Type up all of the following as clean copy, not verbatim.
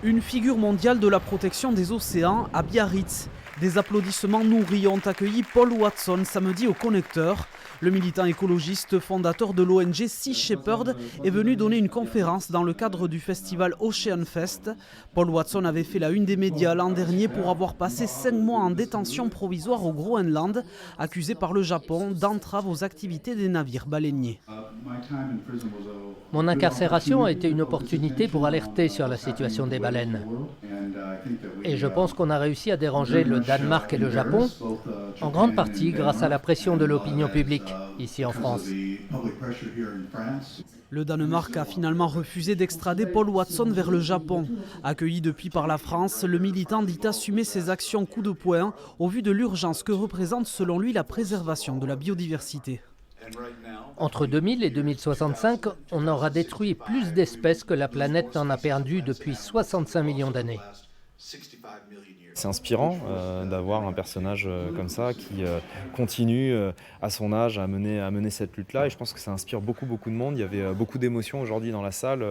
Une figure mondiale de la protection des océans à Biarritz. Des applaudissements nourris ont accueilli Paul Watson samedi au Connecteur. Le militant écologiste fondateur de l'ONG Sea Shepherd est venu donner une conférence dans le cadre du festival Ocean Fest. Paul Watson avait fait la une des médias l'an dernier pour avoir passé 5 mois en détention provisoire au Groenland, accusé par le Japon d'entrave aux activités des navires baleiniers. Mon incarcération a été une opportunité pour alerter sur la situation des baleines. Et je pense qu'on a réussi à déranger le Danemark et le Japon, en grande partie grâce à la pression de l'opinion publique, ici en France. Le Danemark a finalement refusé d'extrader Paul Watson vers le Japon. Accueilli depuis par la France, le militant dit assumer ses actions coup de poing au vu de l'urgence que représente selon lui la préservation de la biodiversité. Entre 2000 et 2065, on aura détruit plus d'espèces que la planète n'en a perdu depuis 65 millions d'années. C'est inspirant d'avoir un personnage comme ça qui continue à son âge à mener cette lutte-là, et je pense que ça inspire beaucoup de monde. Il y avait beaucoup d'émotions aujourd'hui dans la salle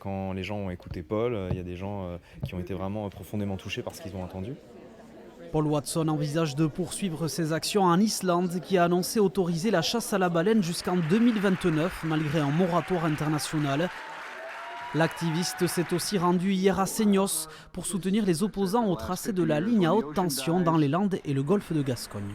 quand les gens ont écouté Paul. Il y a des gens qui ont été vraiment profondément touchés par ce qu'ils ont entendu. Paul Watson envisage de poursuivre ses actions en Islande, qui a annoncé autoriser la chasse à la baleine jusqu'en 2029 malgré un moratoire international. L'activiste s'est aussi rendu hier à Seignos pour soutenir les opposants au tracé de la ligne à haute tension dans les Landes et le golfe de Gascogne.